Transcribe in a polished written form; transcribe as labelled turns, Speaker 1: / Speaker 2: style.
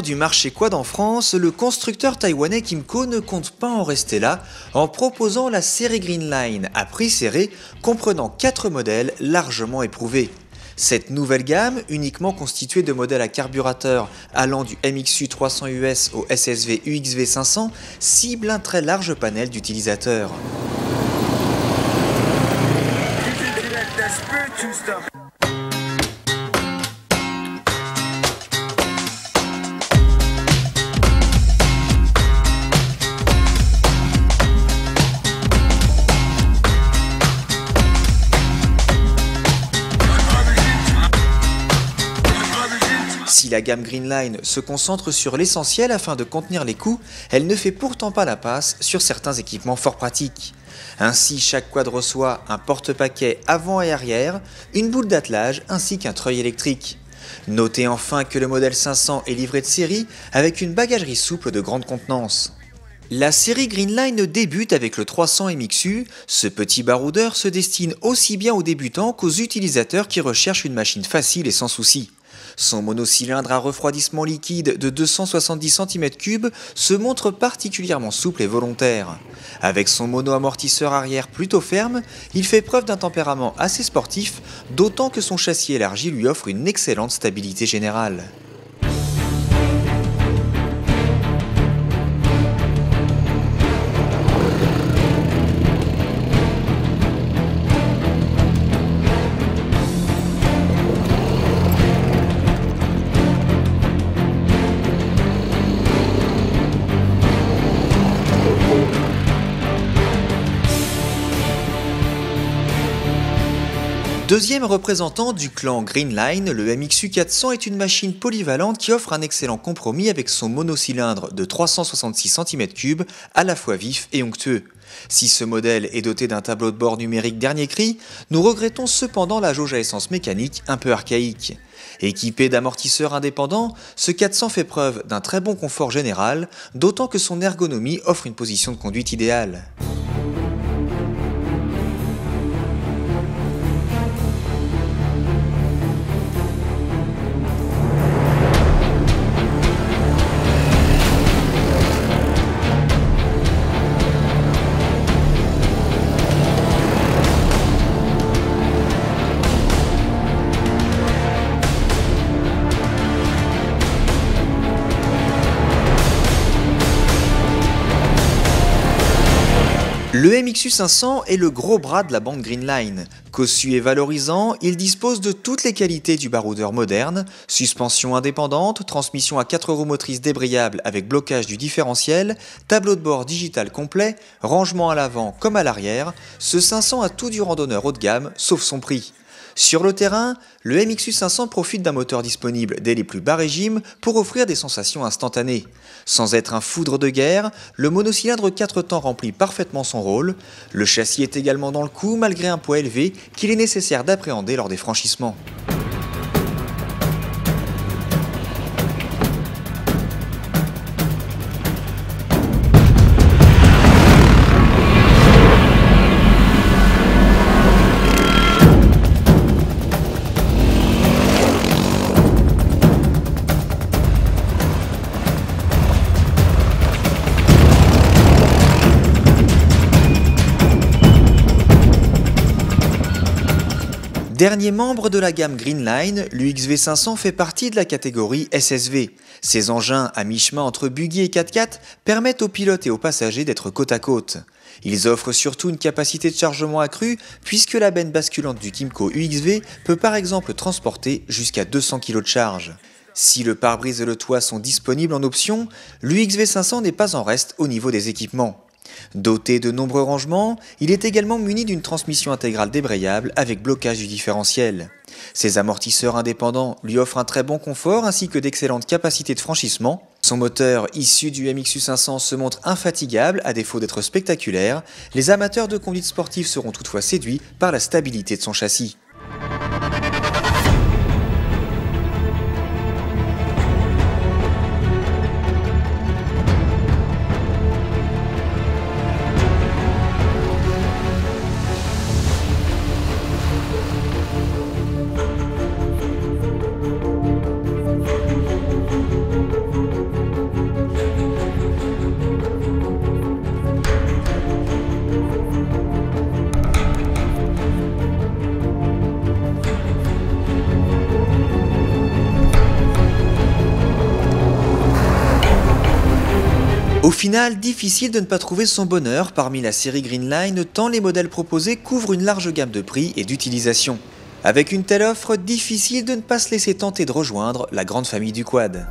Speaker 1: Leader du marché quad en France, le constructeur taïwanais Kymco ne compte pas en rester là en proposant la série Greenline à prix serré comprenant 4 modèles largement éprouvés. Cette nouvelle gamme, uniquement constituée de modèles à carburateur allant du MXU 300 US au SSV UXV 500, cible un très large panel d'utilisateurs. Si la gamme Greenline se concentre sur l'essentiel afin de contenir les coûts, elle ne fait pourtant pas la passe sur certains équipements fort pratiques. Ainsi, chaque quad reçoit un porte-paquet avant et arrière, une boule d'attelage ainsi qu'un treuil électrique. Notez enfin que le modèle 500 est livré de série avec une bagagerie souple de grande contenance. La série Greenline débute avec le 300 MXU. Ce petit baroudeur se destine aussi bien aux débutants qu'aux utilisateurs qui recherchent une machine facile et sans souci. Son monocylindre à refroidissement liquide de 270 cm3 se montre particulièrement souple et volontaire. Avec son mono-amortisseur arrière plutôt ferme, il fait preuve d'un tempérament assez sportif, d'autant que son châssis élargi lui offre une excellente stabilité générale. Deuxième représentant du clan Greenline, le MXU 400 est une machine polyvalente qui offre un excellent compromis avec son monocylindre de 366 cm3 à la fois vif et onctueux. Si ce modèle est doté d'un tableau de bord numérique dernier cri, nous regrettons cependant la jauge à essence mécanique un peu archaïque. Équipé d'amortisseurs indépendants, ce 400 fait preuve d'un très bon confort général, d'autant que son ergonomie offre une position de conduite idéale. Le MXU 500 est le gros bras de la bande Greenline. Cossu et valorisant, il dispose de toutes les qualités du baroudeur moderne, suspension indépendante, transmission à 4 roues motrices débrayables avec blocage du différentiel, tableau de bord digital complet, rangement à l'avant comme à l'arrière, ce 500 a tout du randonneur haut de gamme, sauf son prix. Sur le terrain, le MXU 500 profite d'un moteur disponible dès les plus bas régimes pour offrir des sensations instantanées. Sans être un foudre de guerre, le monocylindre 4 temps remplit parfaitement son rôle. Le châssis est également dans le coup malgré un poids élevé qu'il est nécessaire d'appréhender lors des franchissements. Dernier membre de la gamme Greenline, l'UXV 500 fait partie de la catégorie SSV. Ces engins à mi-chemin entre buggy et 4x4 permettent aux pilotes et aux passagers d'être côte à côte. Ils offrent surtout une capacité de chargement accrue puisque la benne basculante du Kymco UXV peut par exemple transporter jusqu'à 200 kg de charge. Si le pare-brise et le toit sont disponibles en option, l'UXV 500 n'est pas en reste au niveau des équipements. Doté de nombreux rangements, il est également muni d'une transmission intégrale débrayable avec blocage du différentiel. Ses amortisseurs indépendants lui offrent un très bon confort ainsi que d'excellentes capacités de franchissement. Son moteur issu du MXU 500 se montre infatigable à défaut d'être spectaculaire. Les amateurs de conduite sportive seront toutefois séduits par la stabilité de son châssis. Au final, difficile de ne pas trouver son bonheur parmi la série Greenline tant les modèles proposés couvrent une large gamme de prix et d'utilisation. Avec une telle offre, difficile de ne pas se laisser tenter de rejoindre la grande famille du quad.